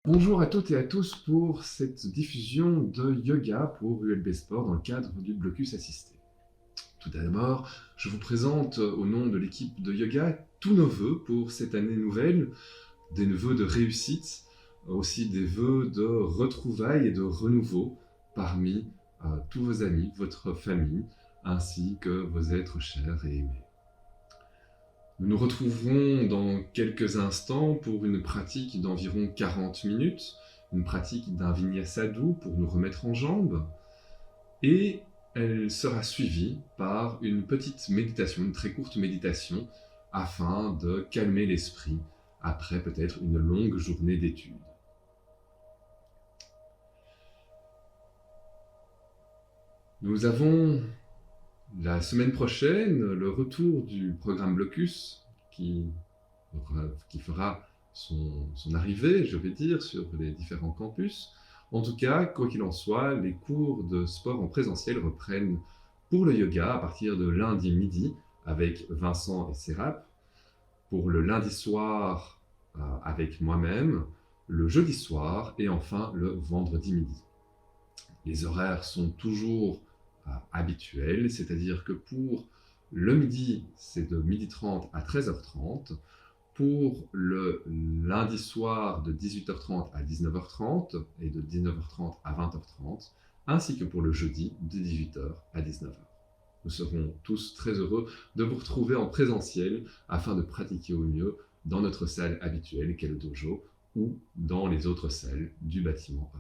Bonjour à toutes et à tous pour cette diffusion de yoga pour ULB Sport dans le cadre du blocus assisté. Tout d'abord, je vous présente au nom de l'équipe de yoga tous nos vœux pour cette année nouvelle, des vœux de réussite, aussi des vœux de retrouvailles et de renouveau parmi tous vos amis, votre famille, ainsi que vos êtres chers et aimés. Nous nous retrouverons dans quelques instants pour une pratique d'environ 40 minutes, une pratique d'un vinyasa pour nous remettre en jambes, et elle sera suivie par une petite méditation, une très courte méditation, afin de calmer l'esprit après peut-être une longue journée d'études. Nous avons la semaine prochaine le retour du programme Blocus qui fera son arrivée, je vais dire, sur les différents campus. En tout cas, quoi qu'il en soit, les cours de sport en présentiel reprennent pour le yoga à partir de lundi midi avec Vincent et Sérap, pour le lundi soir avec moi-même, le jeudi soir et enfin le vendredi midi. Les horaires sont toujours habituels, c'est-à-dire que pour le midi, c'est de 12h30 à 13h30. Pour le lundi soir de 18h30 à 19h30 et de 19h30 à 20h30, ainsi que pour le jeudi de 18h à 19h. Nous serons tous très heureux de vous retrouver en présentiel afin de pratiquer au mieux dans notre salle habituelle qu'est le dojo ou dans les autres salles du bâtiment A.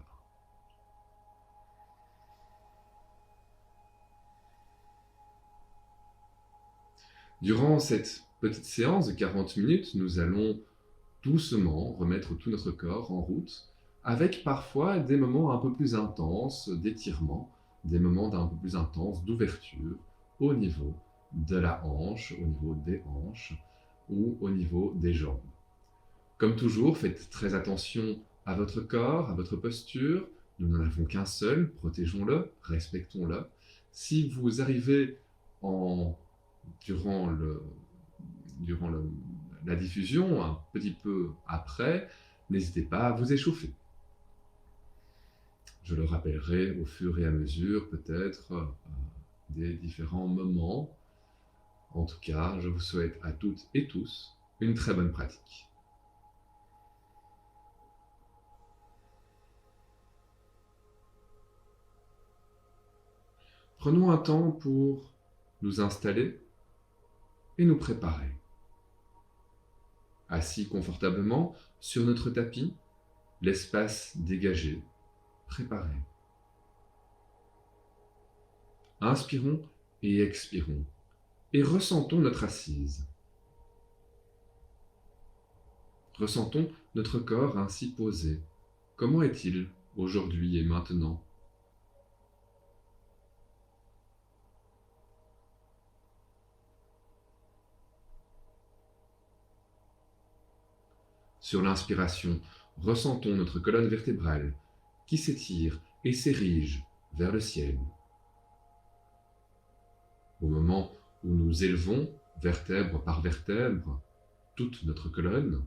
Durant cette petite séance de 40 minutes, nous allons doucement remettre tout notre corps en route, avec parfois des moments un peu plus intenses d'étirement, des moments d'un peu plus intenses d'ouverture au niveau de la hanche, au niveau des hanches ou au niveau des jambes. Comme toujours, faites très attention à votre corps, à votre posture. Nous n'en avons qu'un seul, protégeons-le, respectons-le. Si vous arrivez durant la diffusion, un petit peu après, n'hésitez pas à vous échauffer. Je le rappellerai au fur et à mesure, peut-être, des différents moments. En tout cas, je vous souhaite à toutes et tous une très bonne pratique. Prenons un temps pour nous installer et nous préparer. Assis confortablement sur notre tapis, l'espace dégagé, préparé. Inspirons et expirons, et ressentons notre assise. Ressentons notre corps ainsi posé. Comment est-il aujourd'hui et maintenant ? Sur l'inspiration, ressentons notre colonne vertébrale qui s'étire et s'érige vers le ciel. Au moment où nous élevons, vertèbre par vertèbre, toute notre colonne,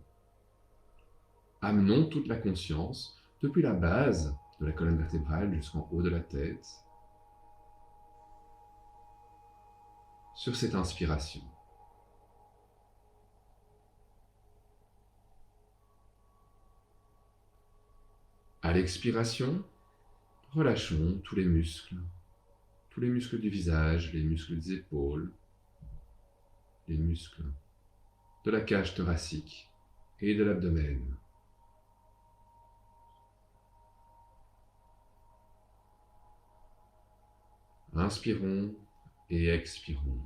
amenons toute la conscience depuis la base de la colonne vertébrale jusqu'en haut de la tête sur cette inspiration. À l'expiration, relâchons tous les muscles du visage, les muscles des épaules, les muscles de la cage thoracique et de l'abdomen. Inspirons et expirons.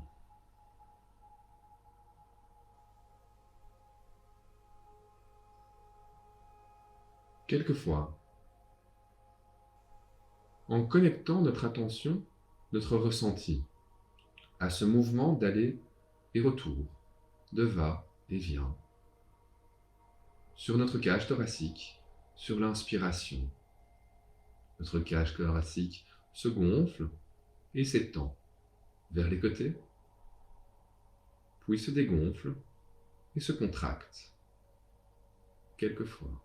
Quelquefois, en connectant notre attention, notre ressenti, à ce mouvement d'aller et retour, de va et vient, sur notre cage thoracique, sur l'inspiration. Notre cage thoracique se gonfle et s'étend vers les côtés, puis se dégonfle et se contracte, quelquefois.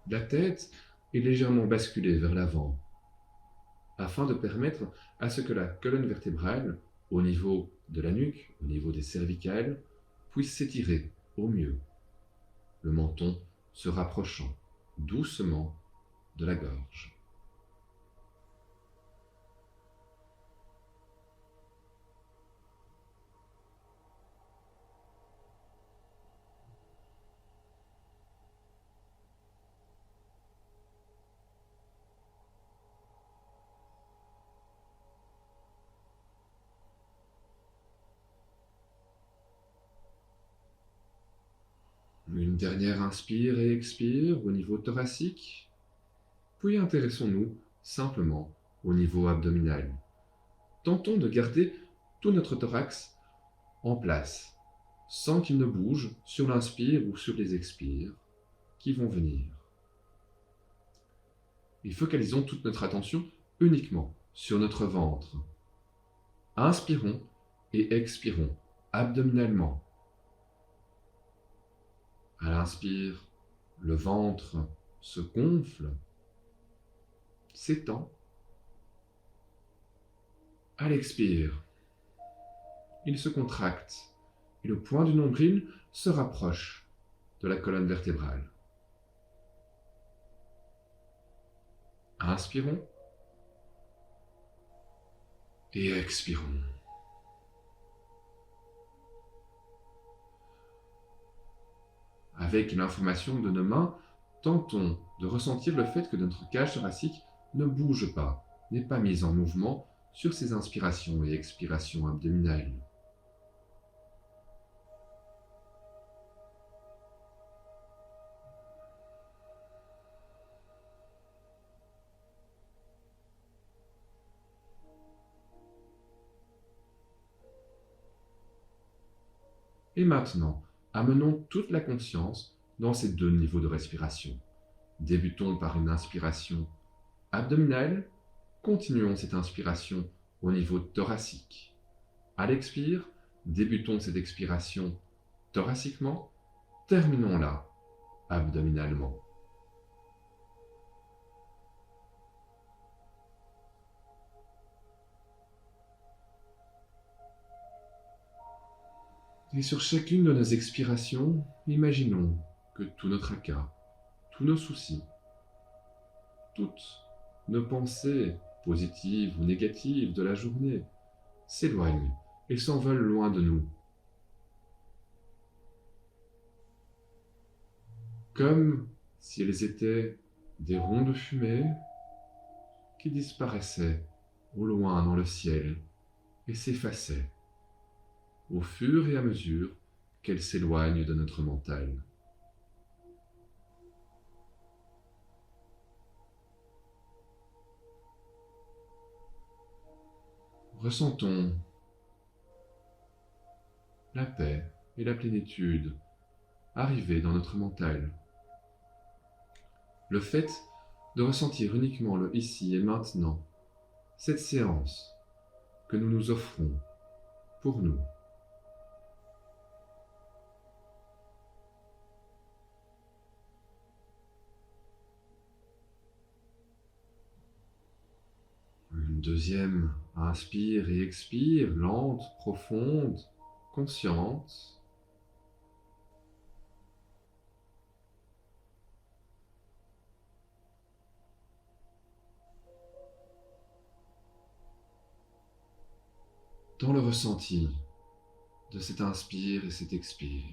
La tête est légèrement basculée vers l'avant, afin de permettre à ce que la colonne vertébrale, au niveau de la nuque, au niveau des cervicales, puisse s'étirer au mieux, le menton se rapprochant doucement de la gorge. Une dernière inspire et expire au niveau thoracique, puis intéressons-nous simplement au niveau abdominal. Tentons de garder tout notre thorax en place, sans qu'il ne bouge sur l'inspire ou sur les expires qui vont venir. Et focalisons toute notre attention uniquement sur notre ventre. Inspirons et expirons abdominalement. À l'inspire, le ventre se gonfle, s'étend. À l'expire, il se contracte et le point du nombril se rapproche de la colonne vertébrale. Inspirons et expirons. Avec l'information de nos mains, tentons de ressentir le fait que notre cage thoracique ne bouge pas, n'est pas mise en mouvement sur ces inspirations et expirations abdominales. Et maintenant, amenons toute la conscience dans ces deux niveaux de respiration. Débutons par une inspiration abdominale, continuons cette inspiration au niveau thoracique. À l'expire, débutons cette expiration thoraciquement, terminons-la abdominalement. Et sur chacune de nos expirations, imaginons que tout notre tracas, tous nos soucis, toutes nos pensées positives ou négatives de la journée s'éloignent et s'envolent loin de nous. Comme si elles étaient des ronds de fumée qui disparaissaient au loin dans le ciel et s'effaçaient au fur et à mesure qu'elles s'éloignent de notre mental. Ressentons la paix et la plénitude arriver dans notre mental. Le fait de ressentir uniquement le ici et maintenant, cette séance que nous nous offrons pour nous. Une deuxième inspire et expire, lente, profonde, consciente. Dans le ressenti de cet inspire et cet expire,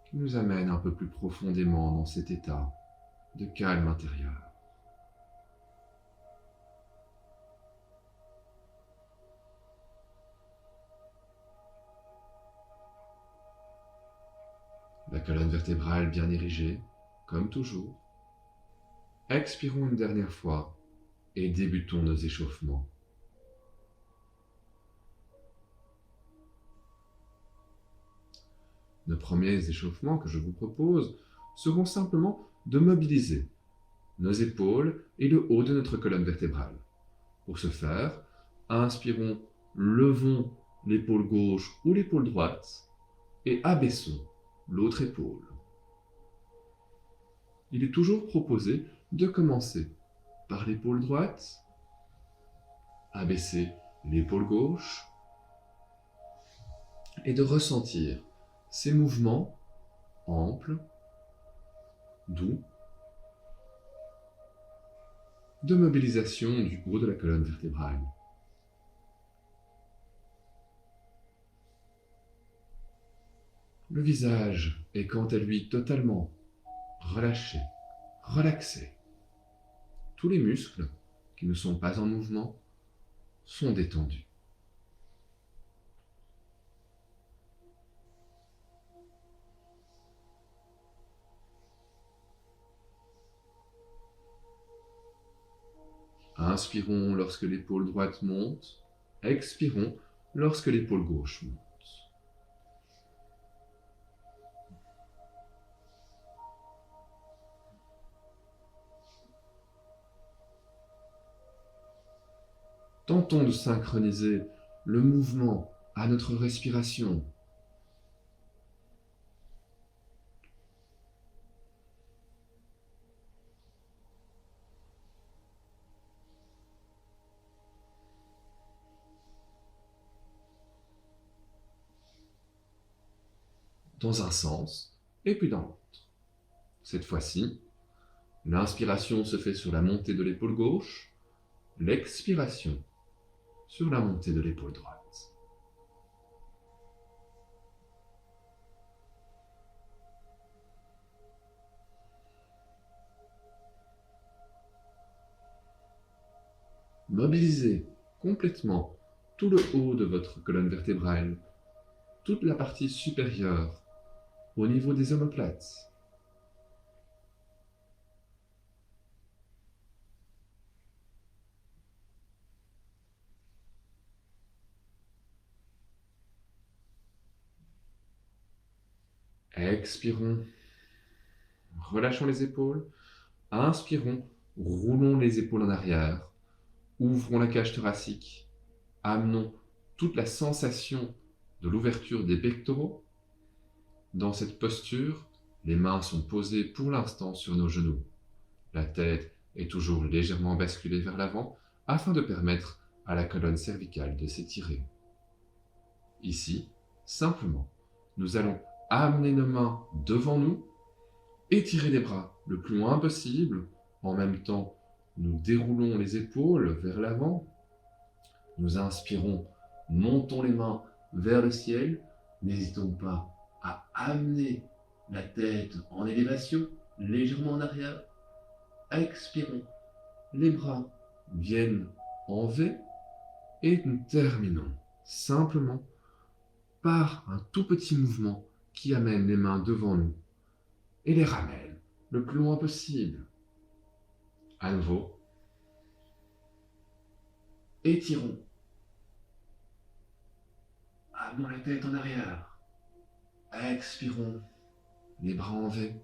qui nous amène un peu plus profondément dans cet état de calme intérieur. La colonne vertébrale bien érigée, comme toujours. Expirons une dernière fois et débutons nos échauffements. Nos premiers échauffements que je vous propose seront simplement de mobiliser nos épaules et le haut de notre colonne vertébrale. Pour ce faire, inspirons, levons l'épaule gauche ou l'épaule droite et abaissons l'autre épaule. il est toujours proposé de commencer par l'épaule droite, abaisser l'épaule gauche et de ressentir ces mouvements amples, doux, de mobilisation du haut de la colonne vertébrale. Le visage est quant à lui totalement relâché, relaxé. Tous les muscles qui ne sont pas en mouvement sont détendus. Inspirons lorsque l'épaule droite monte, expirons lorsque l'épaule gauche monte. Tentons de synchroniser le mouvement à notre respiration. Dans un sens et puis dans l'autre. Cette fois-ci, l'inspiration se fait sur la montée de l'épaule gauche, l'expiration sur la montée de l'épaule droite. Mobilisez complètement tout le haut de votre colonne vertébrale, toute la partie supérieure, au niveau des omoplates. Expirons, relâchons les épaules. Inspirons, roulons les épaules en arrière. Ouvrons la cage thoracique. Amenons toute la sensation de l'ouverture des pectoraux. Dans cette posture, les mains sont posées pour l'instant sur nos genoux. La tête est toujours légèrement basculée vers l'avant afin de permettre à la colonne cervicale de s'étirer. Ici, simplement, nous allons amener nos mains devant nous, étirer les bras le plus loin possible. En même temps, nous déroulons les épaules vers l'avant. Nous inspirons, montons les mains vers le ciel. N'hésitons pas à amener la tête en élévation, légèrement en arrière. Expirons, les bras viennent en V et nous terminons simplement par un tout petit mouvement qui amène les mains devant nous et les ramène le plus loin possible. À nouveau, étirons, amenons la tête en arrière, expirons, les bras en V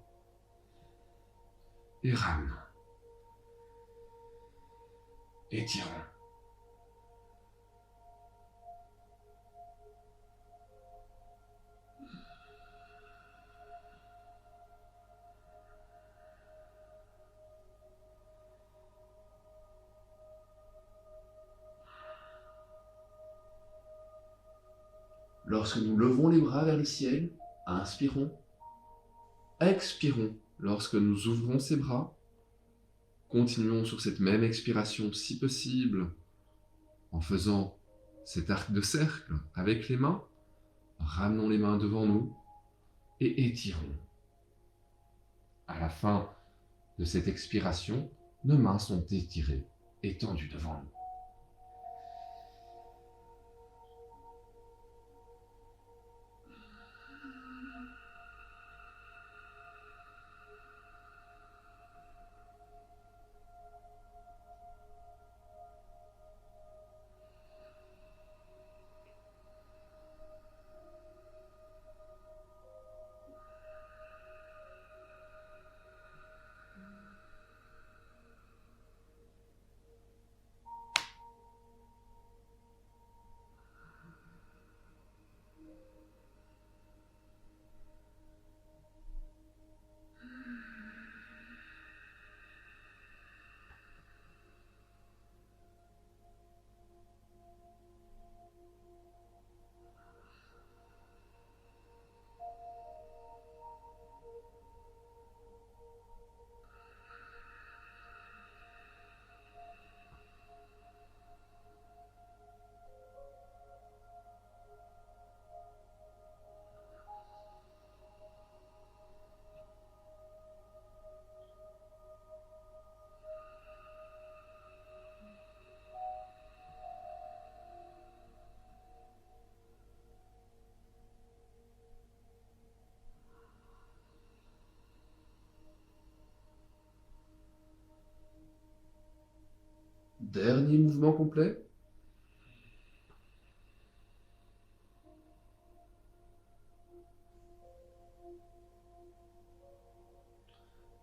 et ramenons. Étirons. Lorsque nous levons les bras vers le ciel, inspirons. Expirons lorsque nous ouvrons ces bras. Continuons sur cette même expiration si possible, en faisant cet arc de cercle avec les mains. Ramenons les mains devant nous et étirons. À la fin de cette expiration, nos mains sont étirées, étendues devant nous. Dernier mouvement complet.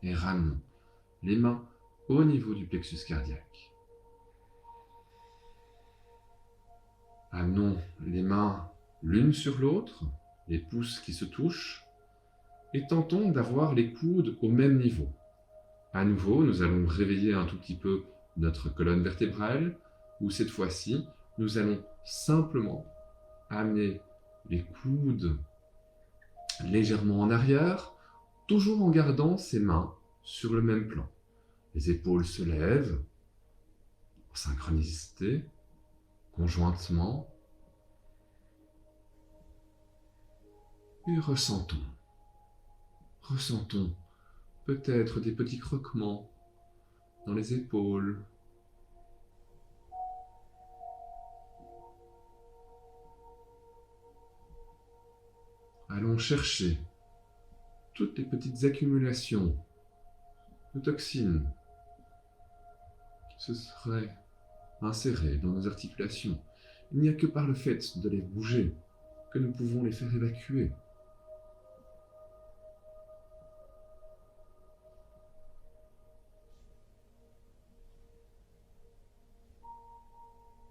Et ramenons les mains au niveau du plexus cardiaque. Amenons les mains l'une sur l'autre, les pouces qui se touchent, et tentons d'avoir les coudes au même niveau. À nouveau, nous allons réveiller un tout petit peu notre colonne vertébrale, où cette fois-ci, nous allons simplement amener les coudes légèrement en arrière, toujours en gardant ses mains sur le même plan. Les épaules se lèvent, en synchronicité, conjointement, et ressentons peut-être des petits croquements dans les épaules. Allons chercher toutes les petites accumulations de toxines qui se seraient insérées dans nos articulations. Il n'y a que par le fait de les bouger que nous pouvons les faire évacuer.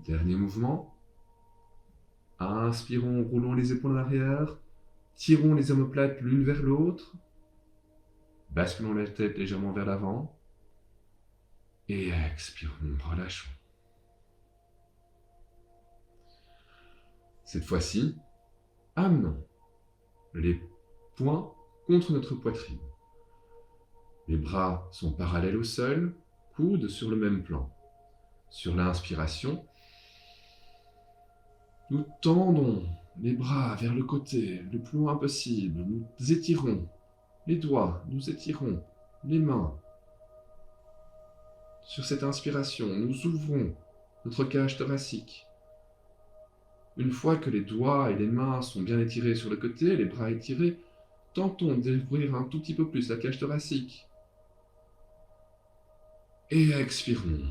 Dernier mouvement. Inspirons, roulons les épaules en arrière. Tirons les omoplates l'une vers l'autre. Basculons la tête légèrement vers l'avant. Et expirons, relâchons. Cette fois-ci, amenons les poings contre notre poitrine. Les bras sont parallèles au sol, coudes sur le même plan. Sur l'inspiration, nous tendons les bras vers le côté le plus loin possible. Nous étirons les doigts, nous étirons les mains. Sur cette inspiration, nous ouvrons notre cage thoracique. Une fois que les doigts et les mains sont bien étirés sur le côté, les bras étirés, tentons d'ouvrir un tout petit peu plus la cage thoracique. Et expirons.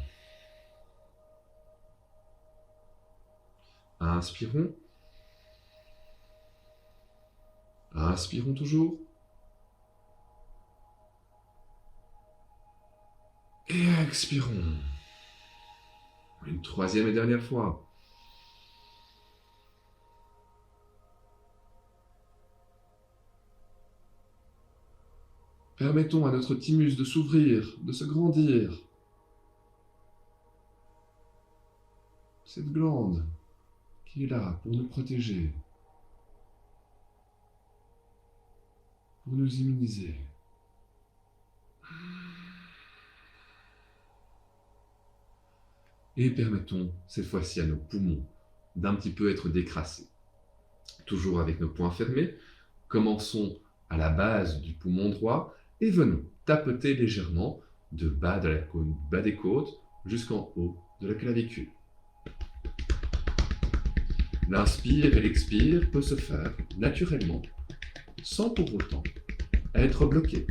Inspirons. Inspirons toujours. Et expirons. Une troisième et dernière fois. Permettons à notre thymus de s'ouvrir, de se grandir. Cette glande qui est là pour nous protéger, pour nous immuniser. Et permettons cette fois-ci à nos poumons d'un petit peu être décrassés. Toujours avec nos poings fermés, commençons à la base du poumon droit et venons tapoter légèrement de bas des côtes jusqu'en haut de la clavicule. L'inspire et l'expire peut se faire naturellement, sans pour autant être bloqué.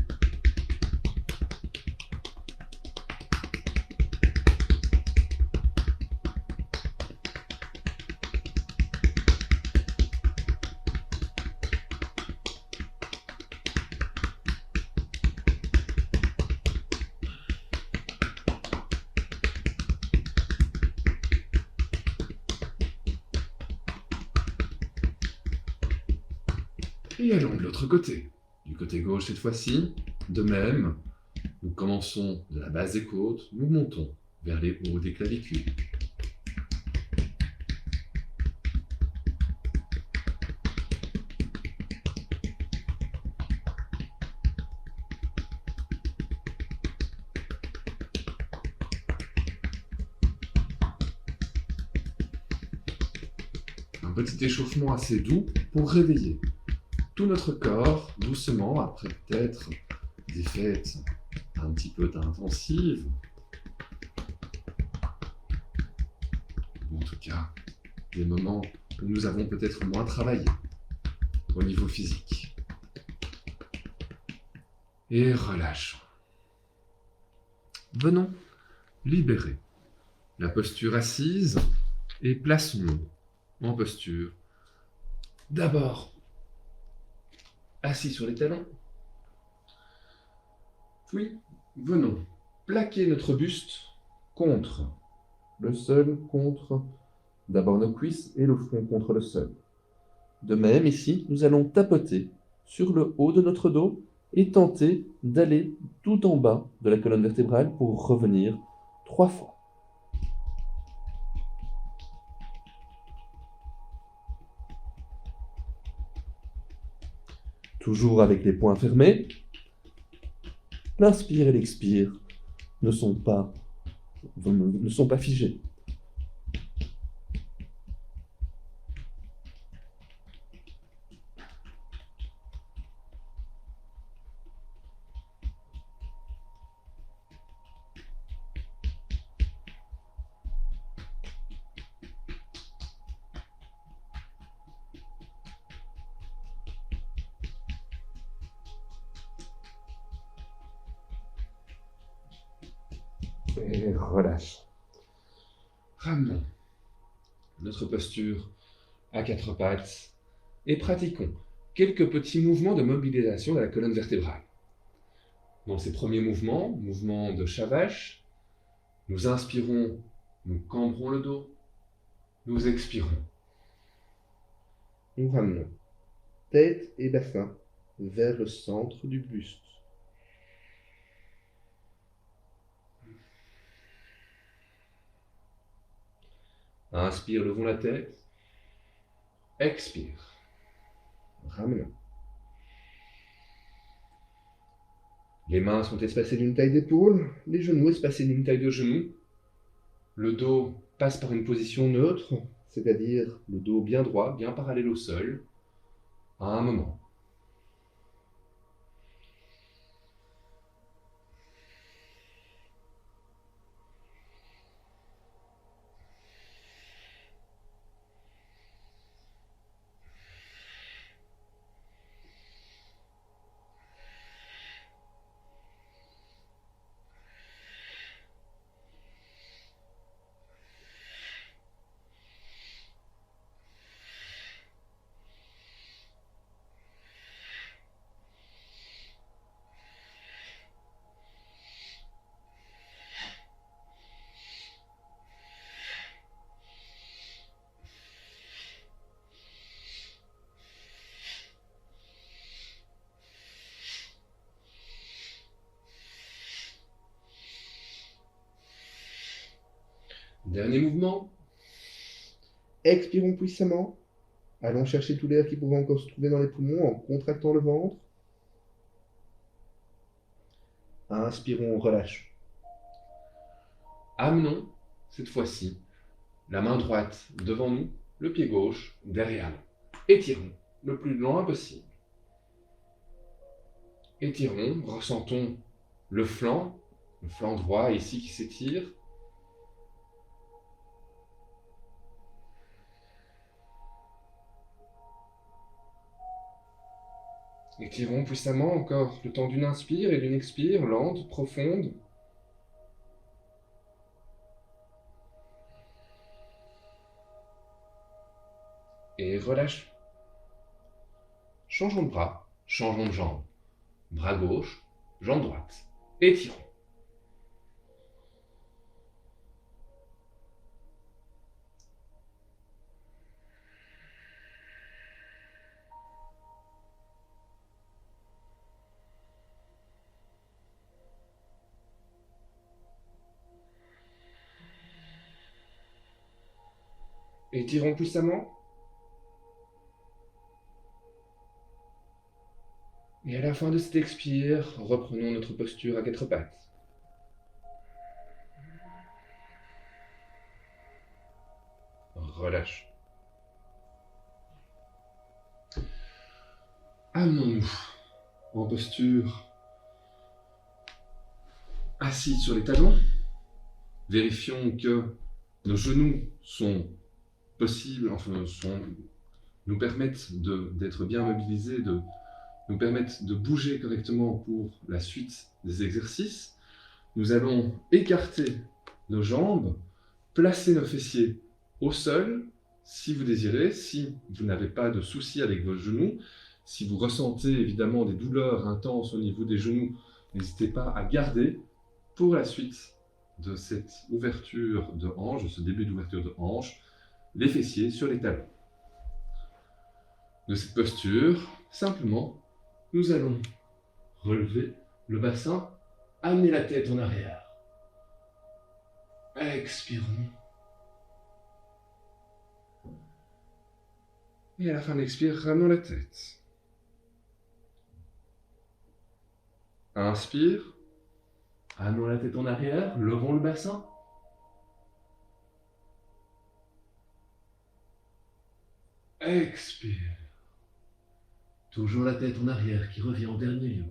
Et allons de l'autre côté. Du côté gauche cette fois-ci, de même, nous commençons de la base des côtes, nous montons vers les hauts des clavicules. Un petit échauffement assez doux pour réveiller tout notre corps doucement après peut-être des fêtes un petit peu intensives. Ou en tout cas, des moments où nous avons peut-être moins travaillé au niveau physique. Et relâchons. Venons libérer la posture assise et plaçons-nous en posture. D'abord, assis sur les talons. Puis, venons plaquer notre buste contre le sol, contre d'abord nos cuisses et le front contre le sol. De même, ici, nous allons tapoter sur le haut de notre dos et tenter d'aller tout en bas de la colonne vertébrale pour revenir 3 fois. Toujours avec les poings fermés, l'inspire et l'expire ne sont pas figés. Et relâche. Ramenons notre posture à 4 pattes et pratiquons quelques petits mouvements de mobilisation de la colonne vertébrale. Dans ces premiers mouvements, mouvements de chat vache, nous inspirons, nous cambrons le dos, nous expirons. Nous ramenons tête et bassin vers le centre du buste. Inspire, levons la tête. Expire. Ramenons. Les mains sont espacées d'une taille d'épaule, les genoux espacés d'une taille de genou. Le dos passe par une position neutre, c'est-à-dire le dos bien droit, bien parallèle au sol, à un moment. Dernier mouvement. Expirons puissamment. Allons chercher tout l'air qui pourrait encore se trouver dans les poumons en contractant le ventre. Inspirons, relâche. Amenons, cette fois-ci, la main droite devant nous, le pied gauche derrière nous. Étirons le plus loin possible. Étirons, ressentons le flanc droit ici qui s'étire. Étirons puissamment encore le temps d'une inspire et d'une expire, lente, profonde. Et relâche. Changeons de bras, changeons de jambe. Bras gauche, jambe droite. Étirons. Étirons puissamment. Et à la fin de cette expire, reprenons notre posture à 4 pattes. Relâche. Amenons-nous en posture assis sur les talons. Vérifions que nos genoux sont possibles, nous permettent d'être bien mobilisés, nous permettent de bouger correctement pour la suite des exercices. Nous allons écarter nos jambes placer nos fessiers au sol, si vous désirez, si vous n'avez pas de soucis avec vos genoux. Si vous ressentez évidemment des douleurs intenses au niveau des genoux, n'hésitez pas à garder pour la suite de cette ouverture de hanche, de ce début d'ouverture de hanche, les fessiers sur les talons. De cette posture, simplement, nous allons relever le bassin, amener la tête en arrière. Expirons. Et à la fin de l'expire, ramenons la tête. Inspire. Amenons la tête en arrière, levons le bassin. Expire. Toujours la tête en arrière qui revient en dernier lieu.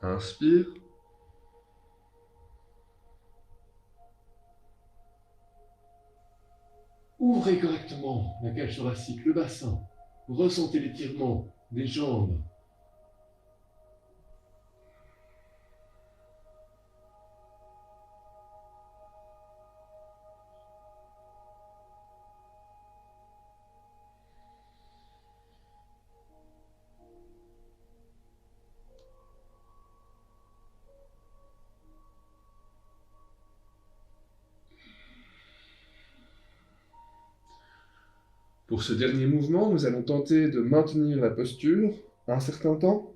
Inspire. Ouvrez correctement la cage thoracique, le bassin. Ressentez l'étirement des jambes. Pour ce dernier mouvement, nous allons tenter de maintenir la posture un certain temps,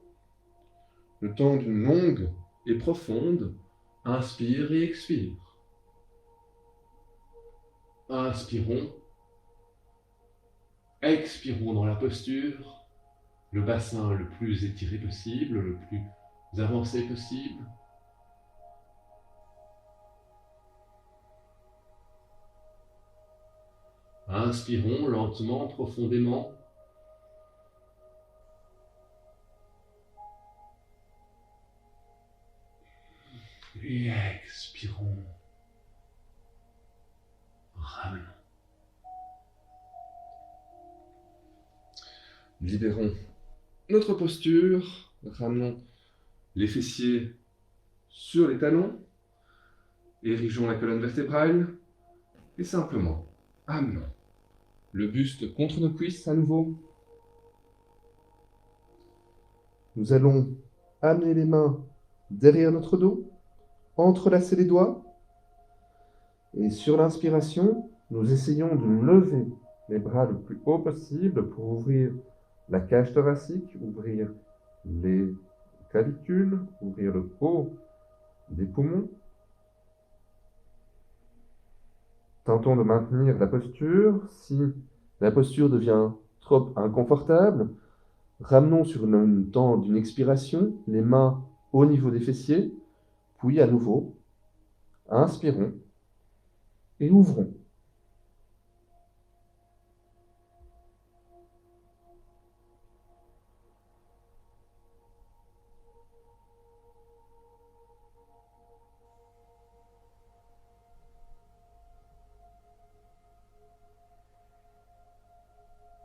le temps d'une longue et profonde inspire et expire. Inspirons, expirons dans la posture, le bassin le plus étiré possible, le plus avancé possible. Inspirons lentement, profondément. Et expirons. Ramenons. Libérons notre posture. Ramenons les fessiers sur les talons. Érigeons la colonne vertébrale. Et simplement, amenons le buste contre nos cuisses à nouveau. Nous allons amener les mains derrière notre dos, entrelacer les doigts. Et sur l'inspiration, nous essayons de lever les bras le plus haut possible pour ouvrir la cage thoracique, ouvrir les clavicules, ouvrir le haut des poumons. Tentons de maintenir la posture. Si la posture devient trop inconfortable, ramenons sur une temps d'une expiration les mains au niveau des fessiers, puis à nouveau, inspirons et ouvrons.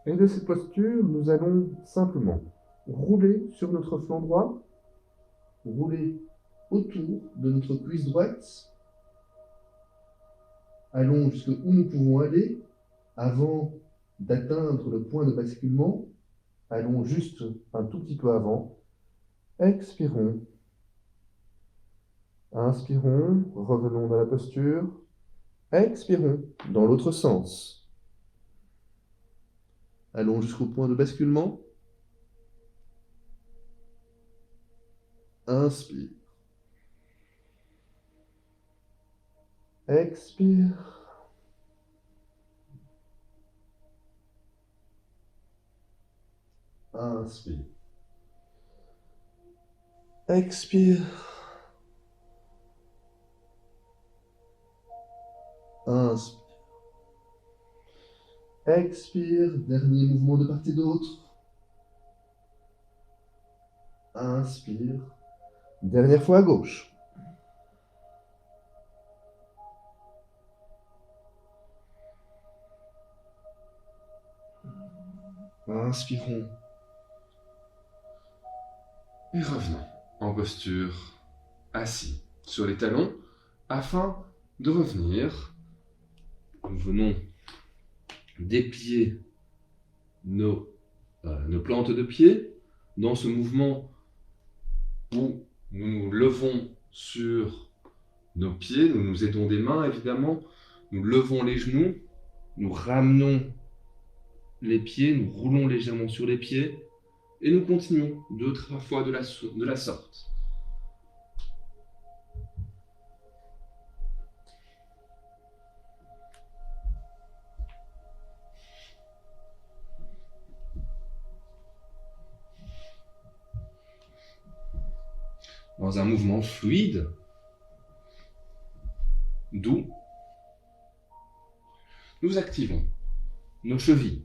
Et de cette posture, nous allons simplement rouler sur notre flanc droit, rouler autour de notre cuisse droite. Allons jusqu'où nous pouvons aller avant d'atteindre le point de basculement. Allons juste un tout petit peu avant. Expirons. Inspirons, revenons dans la posture. Expirons dans l'autre sens. Allons jusqu'au point de basculement. Inspire. Expire. Inspire. Expire. Inspire. Expire. Dernier mouvement de part et d'autre. Inspire. Dernière fois à gauche. Inspirons. Et revenons en posture assis sur les talons afin de revenir. Nous venons déplier nos plantes de pied dans ce mouvement où nous nous levons sur nos pieds, nous nous aidons des mains évidemment, nous levons les genoux, nous ramenons les pieds, nous roulons légèrement sur les pieds et nous continuons 2-3 fois de la sorte. Dans un mouvement fluide, doux, nous activons nos chevilles.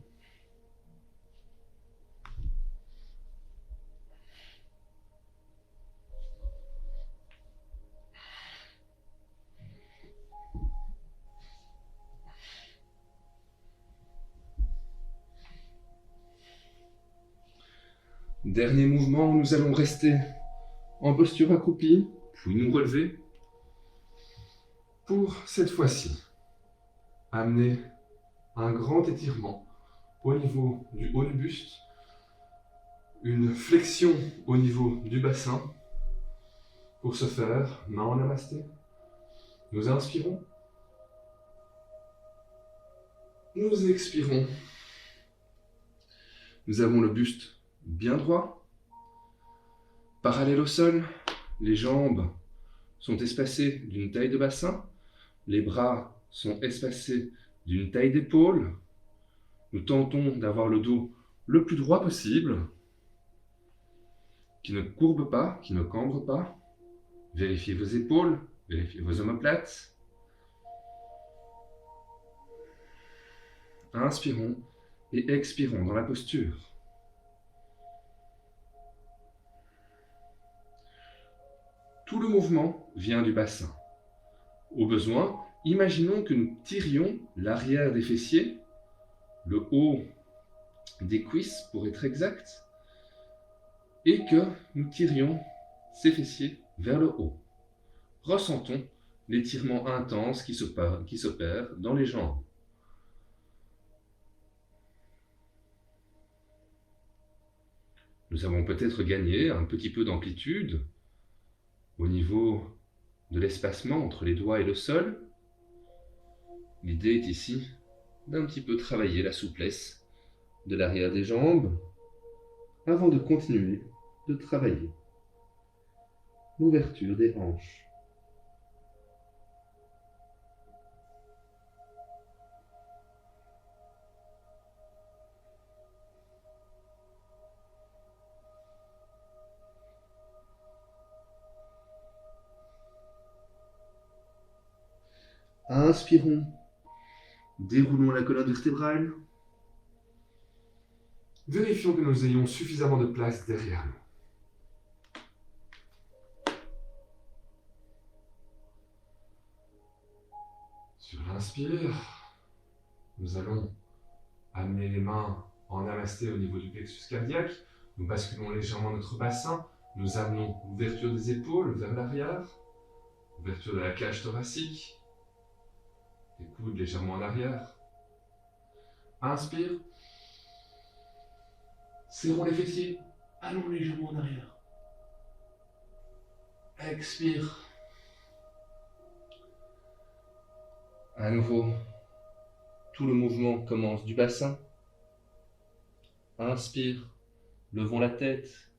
Dernier mouvement, nous allons rester en posture accroupie, puis nous relever pour cette fois-ci amener un grand étirement au niveau du haut du buste, une flexion au niveau du bassin. Pour ce faire, main en namasté, nous inspirons, nous expirons. Nous avons le buste bien droit, parallèle au sol, les jambes sont espacées d'une taille de bassin, les bras sont espacés d'une taille d'épaule. Nous tentons d'avoir le dos le plus droit possible, qui ne courbe pas, qui ne cambre pas. Vérifiez vos épaules, vérifiez vos omoplates. Inspirons et expirons dans la posture. Tout le mouvement vient du bassin. Au besoin, imaginons que nous tirions l'arrière des fessiers, le haut des cuisses pour être exact, et que nous tirions ces fessiers vers le haut. Ressentons l'étirement intense qui s'opère dans les jambes. Nous avons peut-être gagné un petit peu d'amplitude au niveau de l'espacement entre les doigts et le sol. L'idée est ici d'un petit peu travailler la souplesse de l'arrière des jambes avant de continuer de travailler l'ouverture des hanches. Inspirons, déroulons la colonne vertébrale. Vérifions que nous ayons suffisamment de place derrière nous. Sur l'inspire, nous allons amener les mains en namasté au niveau du plexus cardiaque. Nous basculons légèrement notre bassin. Nous amenons l'ouverture des épaules vers l'arrière, ouverture de la cage thoracique, les coudes légèrement en arrière. Inspire. Serrons les fessiers, allons légèrement en arrière. Expire. À nouveau, tout le mouvement commence du bassin. Inspire, levons la tête.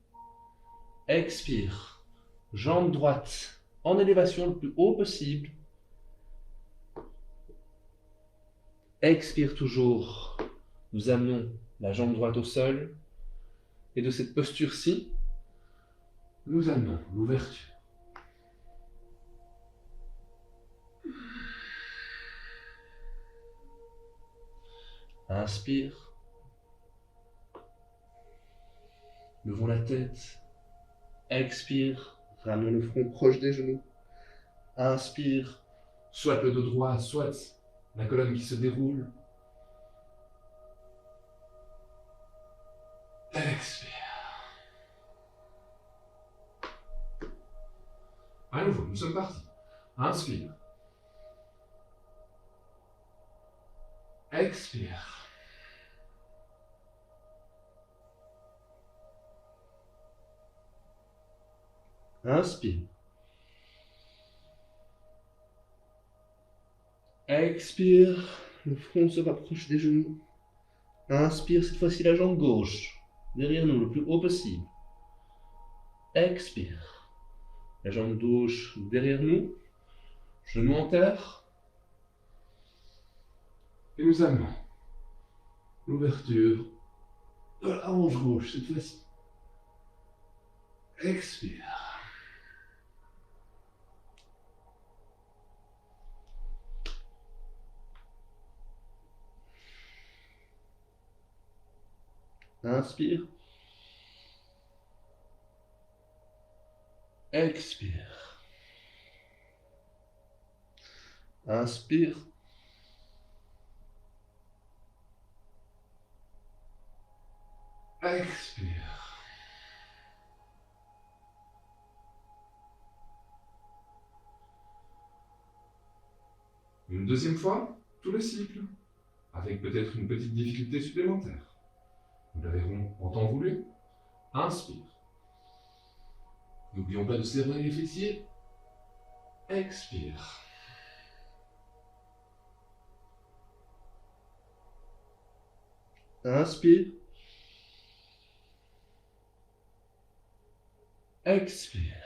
Expire, jambe droite en élévation le plus haut possible. Expire toujours, nous amenons la jambe droite au sol. Et de cette posture-ci, nous amenons l'ouverture. Inspire. Levons la tête. Expire. Ramenons le front proche des genoux. Inspire. Soit le dos droit, soit la colonne qui se déroule. Expire. À nouveau, nous sommes partis. Inspire. Expire. Inspire. Expire. Le front se rapproche des genoux. Inspire cette fois-ci la jambe gauche. Derrière nous, le plus haut possible. Expire. La jambe gauche derrière nous. Genou en terre. Et nous amenons l'ouverture de la hanche gauche cette fois-ci. Expire. Inspire. Expire. Inspire. Expire. Une deuxième fois, tout le cycle, avec peut-être une petite difficulté supplémentaire. Nous la verrons en temps voulu. Inspire. N'oublions pas de serrer les fessiers. Expire. Inspire. Expire.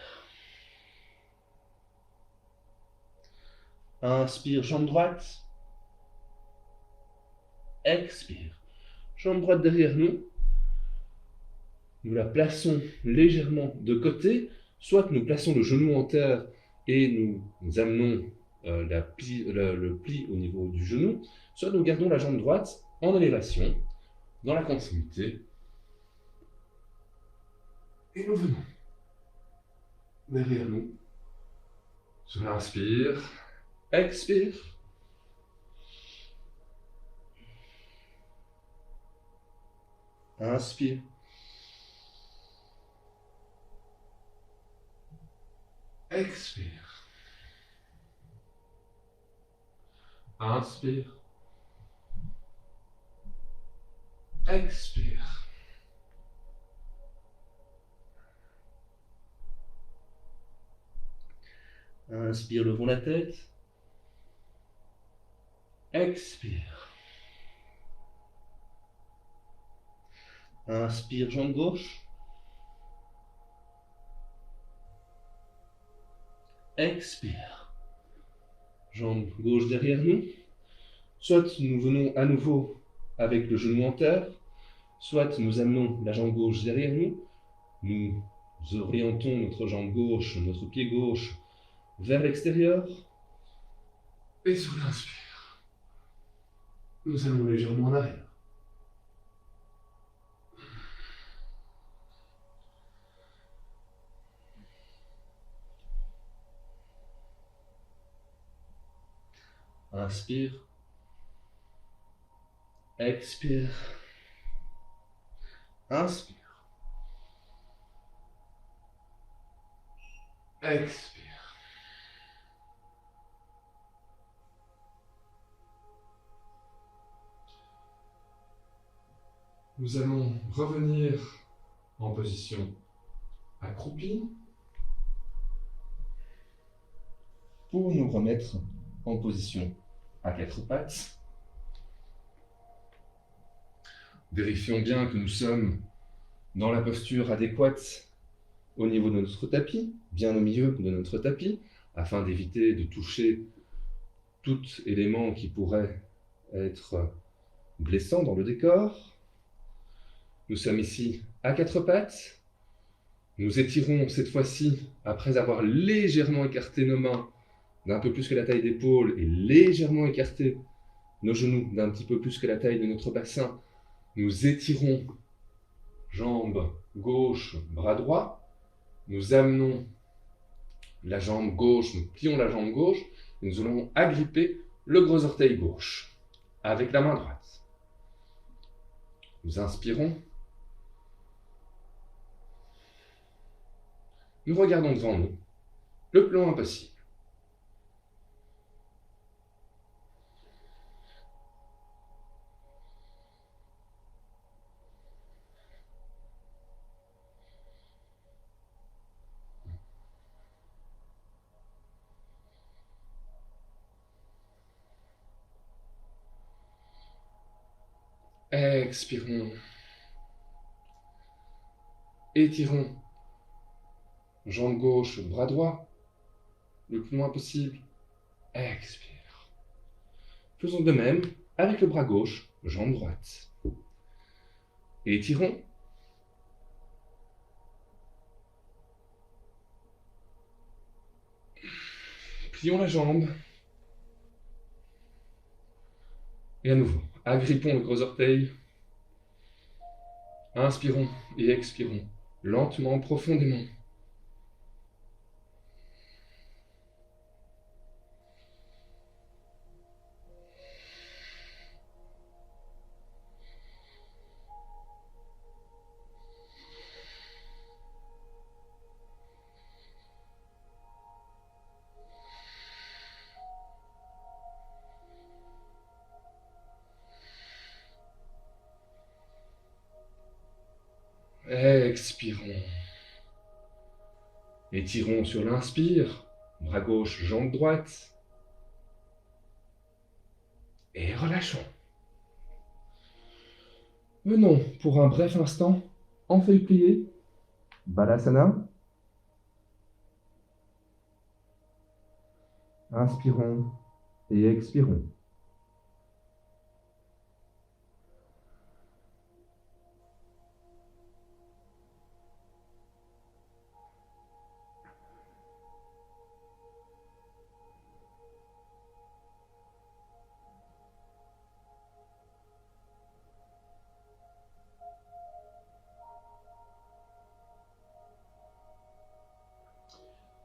Inspire, jambe droite. Expire. Jambe droite derrière nous. Nous la plaçons légèrement de côté. Soit nous plaçons le genou en terre et nous amenons le pli au niveau du genou. Soit nous gardons la jambe droite en élévation, dans la continuité. Et nous venons derrière nous. Sur l'inspire. Expire. Inspire. Expire. Inspire. Expire. Inspire, levons la tête. Expire. Inspire, jambe gauche. Expire. Jambe gauche derrière nous. Soit nous venons à nouveau avec le genou en terre, soit nous amenons la jambe gauche derrière nous. Nous orientons notre jambe gauche, notre pied gauche vers l'extérieur. Et sur l'inspire, nous allons légèrement en arrière. Inspire. Expire. Inspire. Expire. Nous allons revenir en position accroupie pour nous remettre en position à quatre pattes. Vérifions bien que nous sommes dans la posture adéquate au niveau de notre tapis, bien au milieu de notre tapis, afin d'éviter de toucher tout élément qui pourrait être blessant dans le décor. Nous sommes ici à quatre pattes. Nous étirons cette fois-ci, après avoir légèrement écarté nos mains d'un peu plus que la taille d'épaule et légèrement écarté nos genoux d'un petit peu plus que la taille de notre bassin. Nous étirons jambe gauche, bras droit. Nous amenons la jambe gauche, nous plions la jambe gauche et nous allons agripper le gros orteil gauche avec la main droite. Nous inspirons. Nous regardons devant nous le plus loin possible. Expirons. Étirons. Jambe gauche, bras droit, le plus loin possible. Expire. Faisons de même avec le bras gauche, jambe droite. Étirons. Plions la jambe. Et à nouveau, agrippons le gros orteil. Inspirons et expirons, lentement, profondément. Expirons. Étirons sur l'inspire, bras gauche, jambe droite. Et relâchons. Venons pour un bref instant en feuille pliée, Balasana. Inspirons et expirons.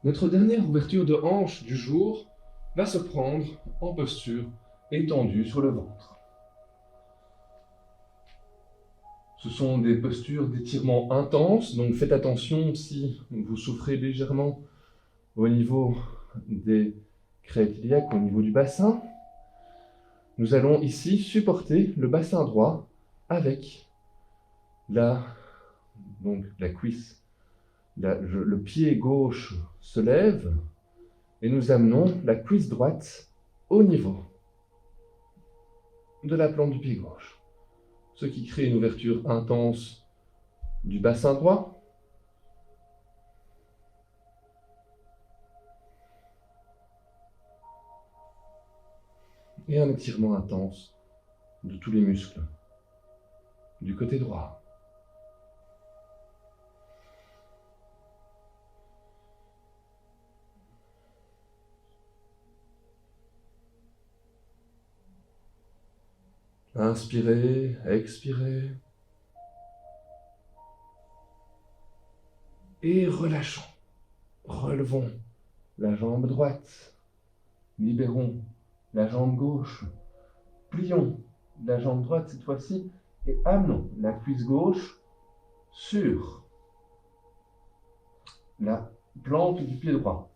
Notre dernière ouverture de hanche du jour va se prendre en posture étendue sur le ventre. Ce sont des postures d'étirement intenses, donc faites attention si vous souffrez légèrement au niveau des crêtes iliaques, au niveau du bassin. Nous allons ici supporter le bassin droit avec la cuisse. Le pied gauche se lève et nous amenons la cuisse droite au niveau de la plante du pied gauche, ce qui crée une ouverture intense du bassin droit. Et un étirement intense de tous les muscles du côté droit. Inspirez, expirez. Et relâchons. Relevons la jambe droite. Libérons la jambe gauche. Plions la jambe droite cette fois-ci et amenons la cuisse gauche sur la plante du pied droit.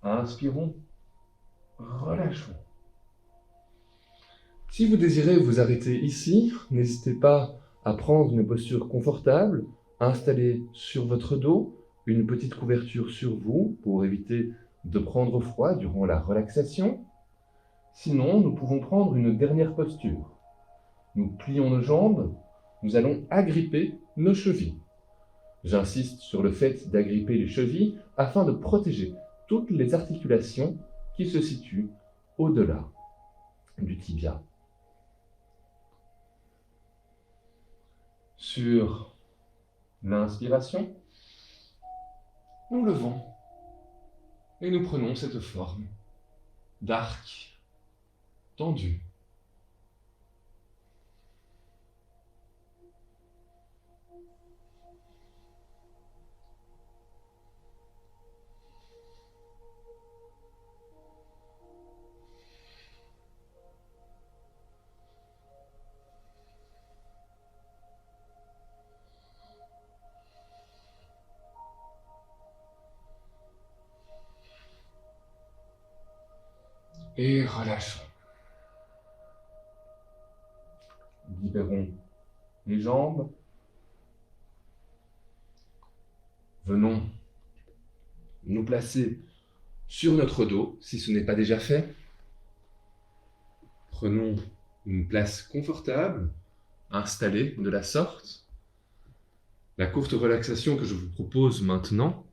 Inspirons, relâchons. Si vous désirez vous arrêter ici, n'hésitez pas à prendre une posture confortable, installer sur votre dos une petite couverture sur vous pour éviter de prendre froid durant la relaxation. Sinon, nous pouvons prendre une dernière posture. Nous plions nos jambes, nous allons agripper nos chevilles. J'insiste sur le fait d'agripper les chevilles afin de protéger toutes les articulations qui se situent au-delà du tibia. Sur L'inspiration, nous levons et nous prenons cette forme d'arc tendu. Et relâchons. Libérons les jambes. Venons nous placer sur notre dos, si ce n'est pas déjà fait. Prenons une place confortable, installée de la sorte. La courte relaxation que je vous propose maintenant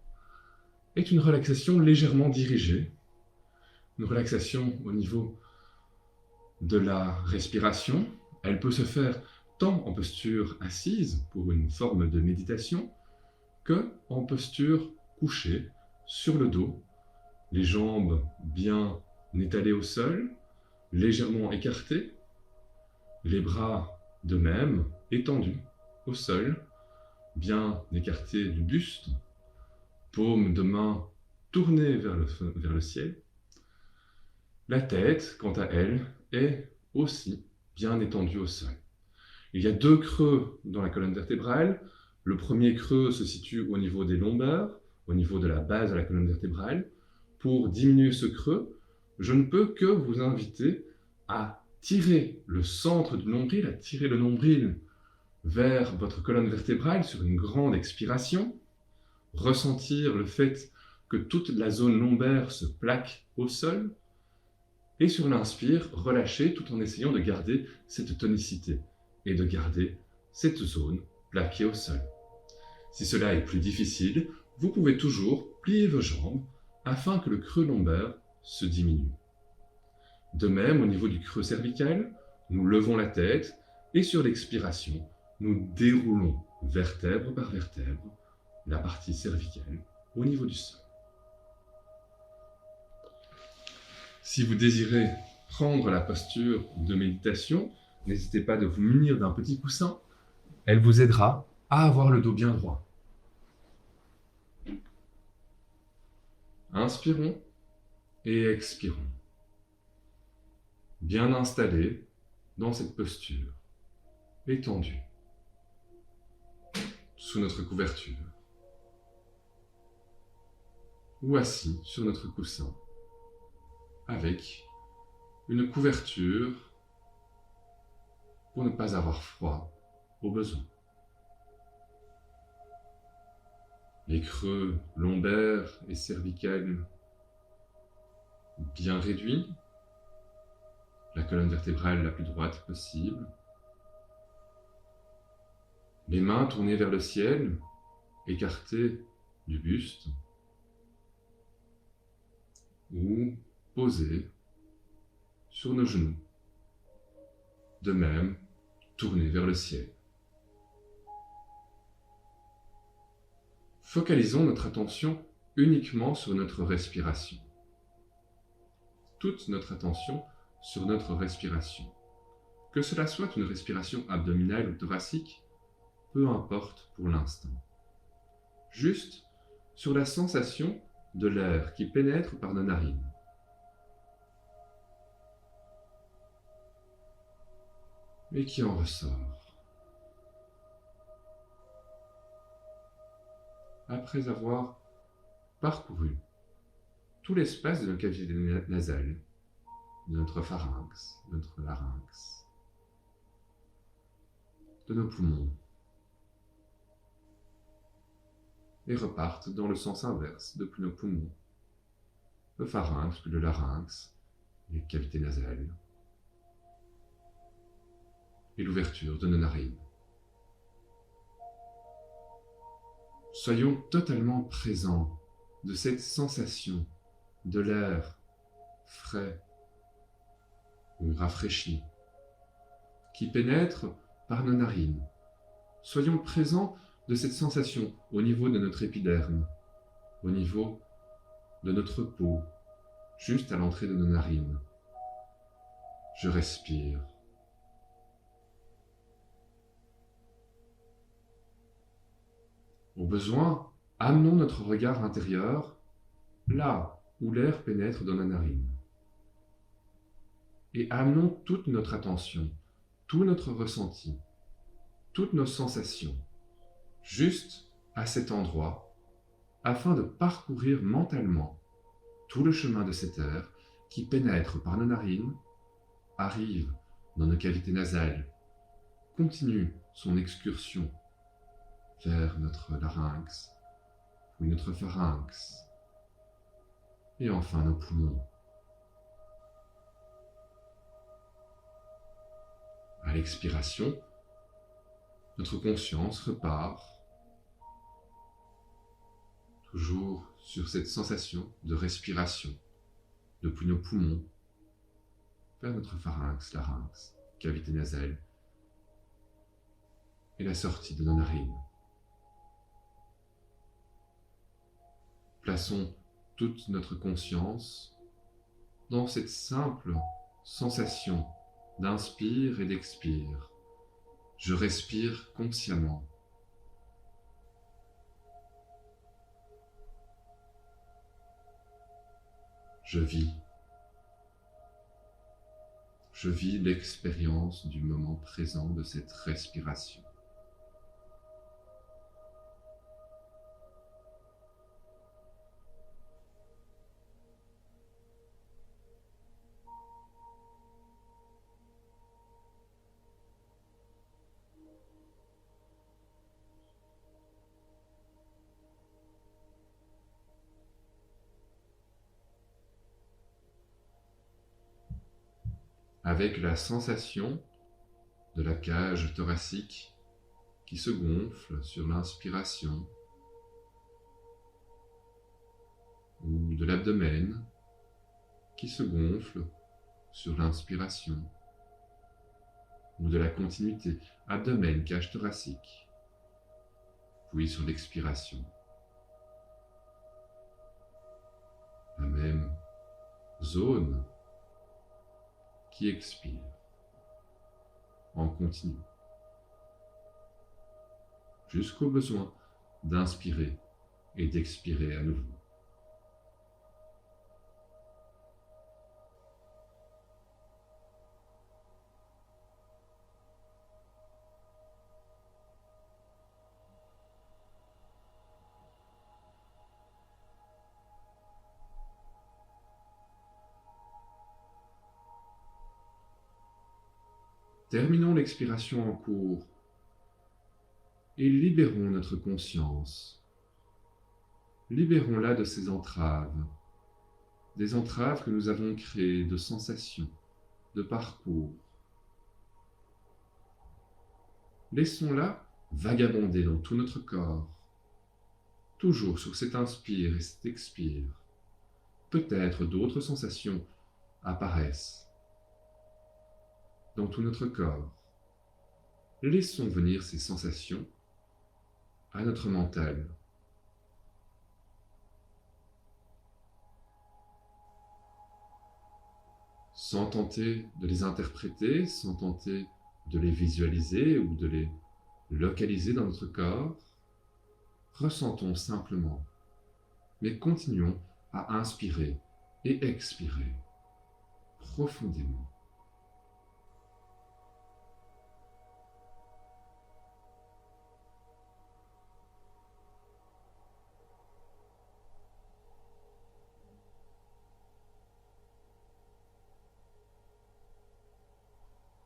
est une relaxation légèrement dirigée. Une relaxation au niveau de la respiration. Elle peut se faire tant en posture assise pour une forme de méditation que en posture couchée sur le dos, les jambes bien étalées au sol, légèrement écartées, les bras de même étendus au sol, bien écartés du buste, paumes de main tournées vers le ciel. La tête, quant à elle, est aussi bien étendue au sol. Il y a 2 creux dans la colonne vertébrale. Le premier creux se situe au niveau des lombaires, au niveau de la base de la colonne vertébrale. Pour diminuer ce creux, je ne peux que vous inviter à tirer le centre du nombril, à tirer le nombril vers votre colonne vertébrale sur une grande expiration, ressentir le fait que toute la zone lombaire se plaque au sol, et sur l'inspire, relâcher tout en essayant de garder cette tonicité et de garder cette zone plaquée au sol. Si cela est plus difficile, vous pouvez toujours plier vos jambes afin que le creux lombaire se diminue. De même, au niveau du creux cervical, nous levons la tête et sur l'expiration, nous déroulons vertèbre par vertèbre la partie cervicale au niveau du sol. Si vous désirez prendre la posture de méditation, n'hésitez pas de vous munir d'un petit coussin. Elle vous aidera à avoir le dos bien droit. Inspirons et expirons. Bien installés dans cette posture, étendue, sous notre couverture, ou assis sur notre coussin, avec une couverture pour ne pas avoir froid au besoin. Les creux lombaires et cervicales bien réduits, la colonne vertébrale la plus droite possible, les mains tournées vers le ciel, écartées du buste, ou posées sur nos genoux, de même tournés vers le ciel. Focalisons notre attention uniquement sur notre respiration. Toute notre attention sur notre respiration. Que cela soit une respiration abdominale ou thoracique, peu importe pour l'instant. Juste sur la sensation de l'air qui pénètre par nos narines. Et qui en ressort. Après avoir parcouru tout l'espace de notre cavité nasale, de notre pharynx, de notre larynx, de nos poumons, et repartent dans le sens inverse depuis nos poumons, le pharynx puis le larynx, les cavités nasales, et l'ouverture de nos narines. Soyons totalement présents de cette sensation de l'air frais ou rafraîchi qui pénètre par nos narines. Soyons présents de cette sensation au niveau de notre épiderme, au niveau de notre peau, juste à l'entrée de nos narines. Je respire. Au besoin, amenons notre regard intérieur là où l'air pénètre dans la narine. Et amenons toute notre attention, tout notre ressenti, toutes nos sensations, juste à cet endroit, afin de parcourir mentalement tout le chemin de cet air qui pénètre par nos narines, arrive dans nos cavités nasales, continue son excursion vers notre larynx, puis notre pharynx, et enfin nos poumons. À l'expiration, notre conscience repart, toujours sur cette sensation de respiration, depuis nos poumons, vers notre pharynx, larynx, cavité nasale, et la sortie de nos narines. Plaçons toute notre conscience dans cette simple sensation d'inspire et d'expire. Je respire consciemment. Je vis. Je vis l'expérience du moment présent de cette respiration. Avec la sensation de la cage thoracique qui se gonfle sur l'inspiration, ou de l'abdomen qui se gonfle sur l'inspiration, ou de la continuité abdomen-cage thoracique, puis sur l'expiration. La même zone qui expire en continu, jusqu'au besoin d'inspirer et d'expirer à nouveau. Terminons l'expiration en cours et libérons notre conscience. Libérons-la de ces entraves, des entraves que nous avons créées de sensations, de parcours. Laissons-la vagabonder dans tout notre corps, toujours sur cet inspire et cet expire. Peut-être d'autres sensations apparaissent dans tout notre corps. Laissons venir ces sensations à notre mental. Sans tenter de les interpréter, sans tenter de les visualiser ou de les localiser dans notre corps, ressentons simplement, mais continuons à inspirer et expirer profondément.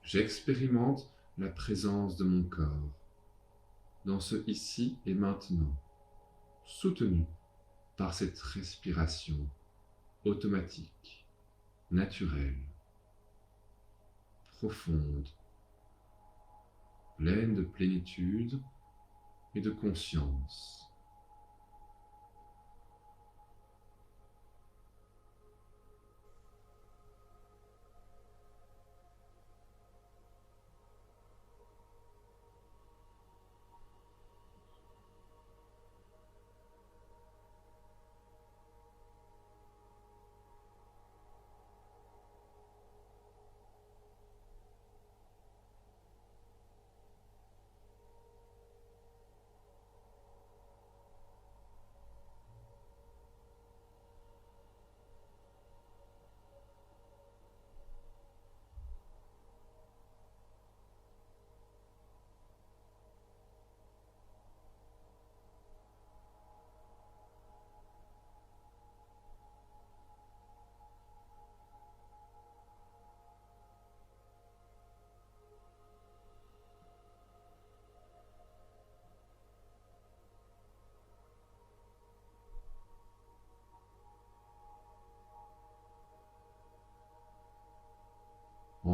J'expérimente la présence de mon corps dans ce ici et maintenant, soutenu par cette respiration automatique, naturelle, profonde, pleine de plénitude et de conscience.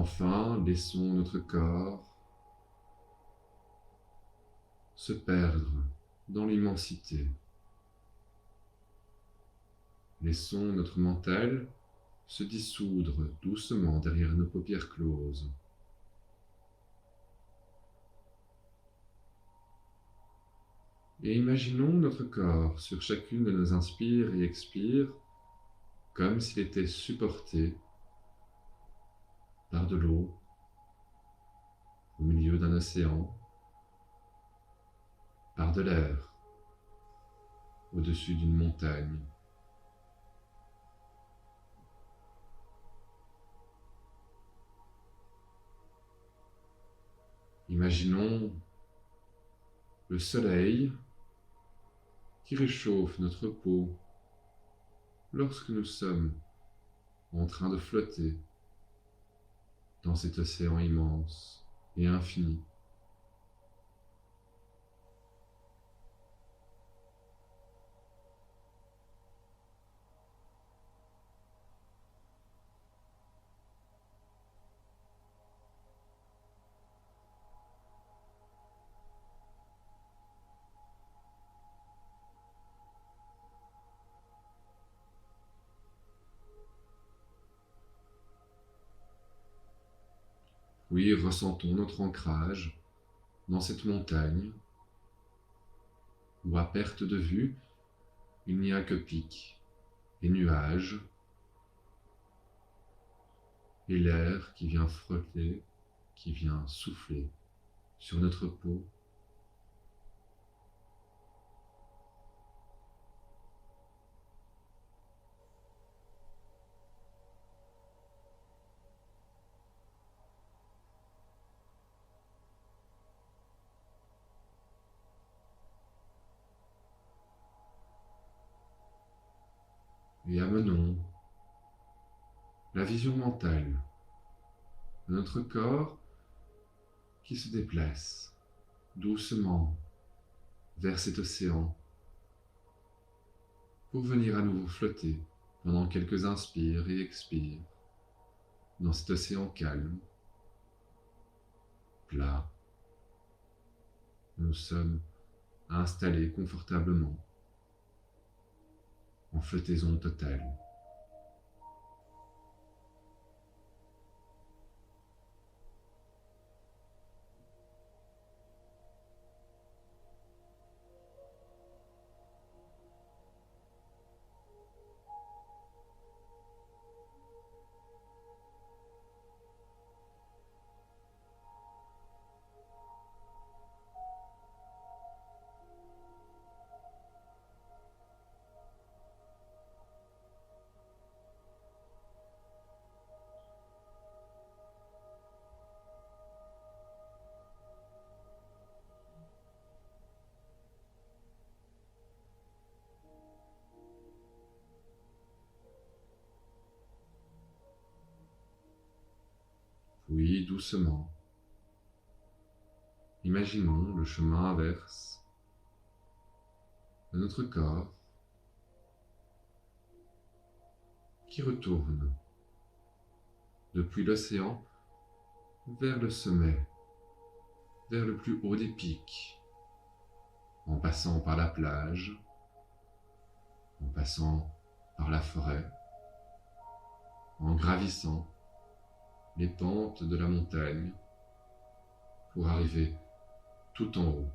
enfin, laissons notre corps se perdre dans l'immensité. Laissons notre mental se dissoudre doucement derrière nos paupières closes. Et imaginons notre corps sur chacune de nos inspires et expires comme s'il était supporté par de l'eau au milieu d'un océan, par de l'air au-dessus d'une montagne. Imaginons le soleil qui réchauffe notre peau lorsque nous sommes en train de flotter dans cet océan immense et infini. Oui, ressentons notre ancrage dans cette montagne où à perte de vue, il n'y a que pics et nuages et l'air qui vient frotter, qui vient souffler sur notre peau. Et amenons la vision mentale de notre corps qui se déplace doucement vers cet océan pour venir à nouveau flotter pendant quelques inspires et expires dans cet océan calme, plat. Nous sommes installés confortablement en flottaison totale. Puis, doucement, imaginons le chemin inverse de notre corps qui retourne depuis l'océan vers le sommet, vers le plus haut des pics, en passant par la plage, en passant par la forêt, en gravissant les pentes de la montagne pour arriver tout en haut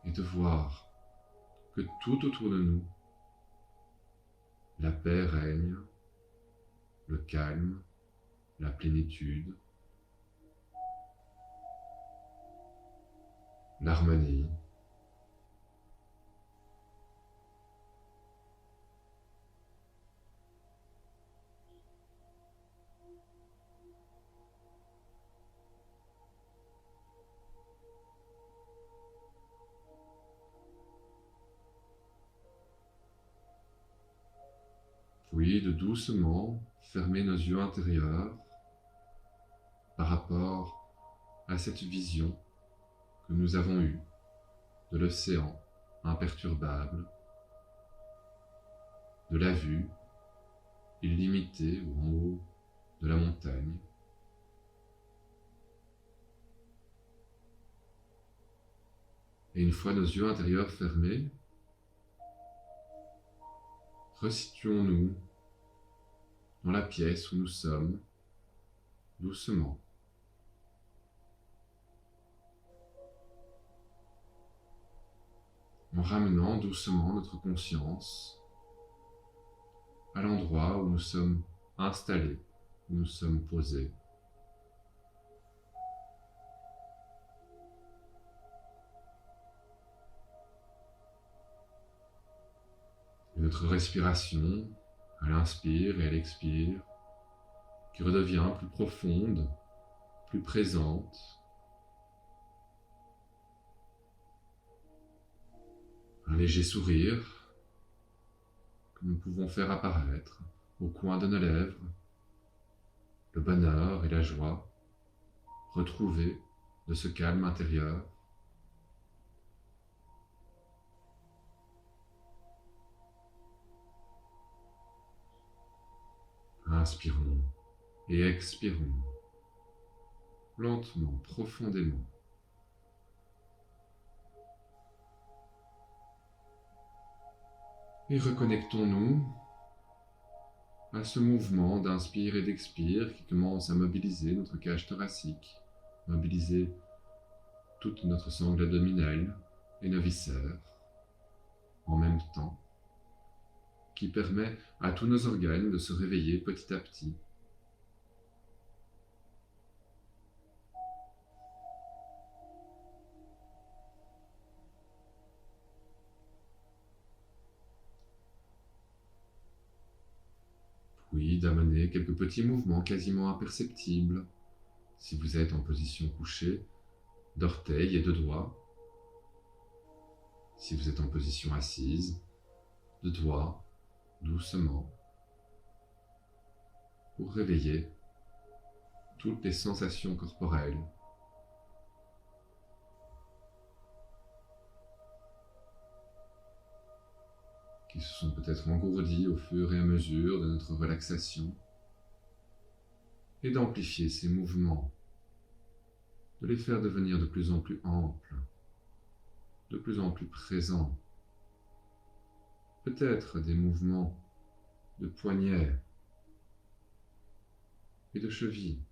et de voir que tout autour de nous, la paix règne, le calme, la plénitude, l'harmonie. Puis de doucement fermer nos yeux intérieurs par rapport à cette vision que nous avons eue de l'océan imperturbable, de la vue illimité ou en haut de la montagne. Et une fois nos yeux intérieurs fermés, resituons-nous dans la pièce où nous sommes, doucement. En ramenant doucement notre conscience à l'endroit où nous sommes installés, où nous sommes posés. Et notre respiration, à l'inspire et à l'expire, qui redevient plus profonde, plus présente. Un léger sourire que nous pouvons faire apparaître au coin de nos lèvres, le bonheur et la joie retrouvés de ce calme intérieur. Inspirons et expirons, lentement, profondément. Et reconnectons-nous à ce mouvement d'inspire et d'expire qui commence à mobiliser notre cage thoracique, mobiliser toute notre sangle abdominale et nos viscères en même temps, qui permet à tous nos organes de se réveiller petit à petit. Puis d'amener quelques petits mouvements quasiment imperceptibles, si vous êtes en position couchée, d'orteils et de doigts. Si vous êtes en position assise, de doigts, doucement, pour réveiller toutes les sensations corporelles. Qui se sont peut-être engourdies au fur et à mesure de notre relaxation, et d'amplifier ces mouvements, de les faire devenir de plus en plus amples, de plus en plus présents. Peut-être des mouvements de poignets et de chevilles.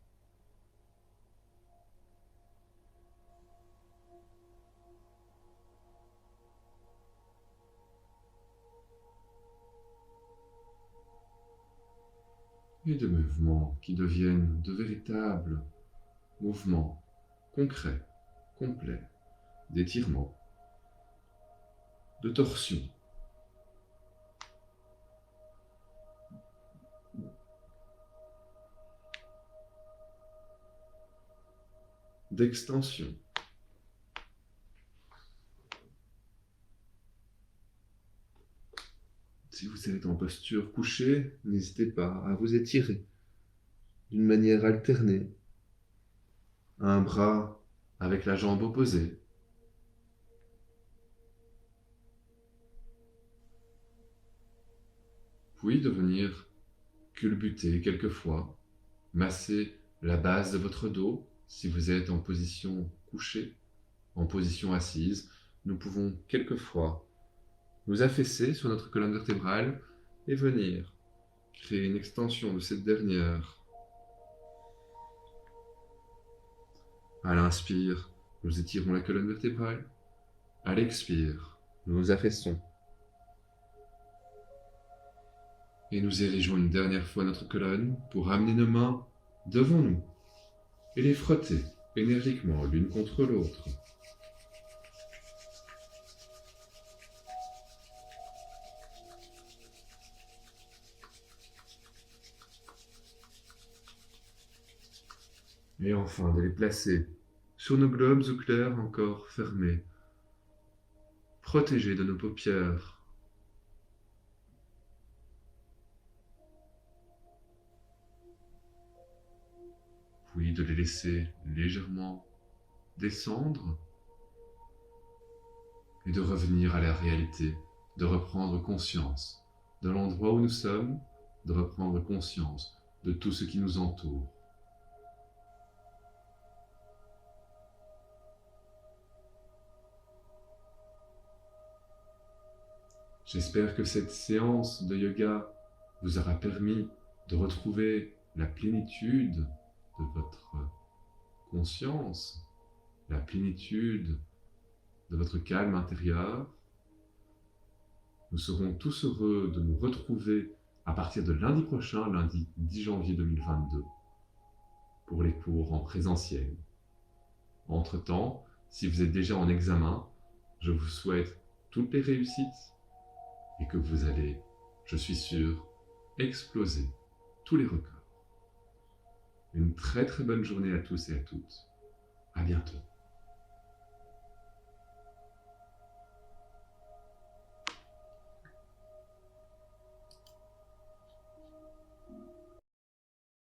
Et de mouvements qui deviennent de véritables mouvements concrets, complets, d'étirement, de torsion. D'extension. Si vous êtes en posture couchée, n'hésitez pas à vous étirer d'une manière alternée. Un bras avec la jambe opposée. Puis de venir culbuter quelquefois, masser la base de votre dos. Si vous êtes en position couchée, en position assise, nous pouvons quelquefois nous affaisser sur notre colonne vertébrale et venir créer une extension de cette dernière. À l'inspire, nous étirons la colonne vertébrale. À l'expire, nous nous affaissons. Et nous érigeons une dernière fois notre colonne pour amener nos mains devant nous et les frotter énergiquement l'une contre l'autre. Et enfin de les placer sur nos globes oculaires encore fermés, protégés de nos paupières. Puis de les laisser légèrement descendre et de revenir à la réalité, de reprendre conscience de l'endroit où nous sommes de reprendre conscience de tout ce qui nous entoure. J'espère que cette séance de yoga vous aura permis de retrouver la plénitude de votre conscience, la plénitude de votre calme intérieur. Nous serons tous heureux de nous retrouver à partir de lundi prochain, lundi 10 janvier 2022, pour les cours en présentiel. Entre-temps, si vous êtes déjà en examen, je vous souhaite toutes les réussites et que vous allez, je suis sûr, exploser tous les records. Une très très bonne journée à tous et à toutes. À bientôt.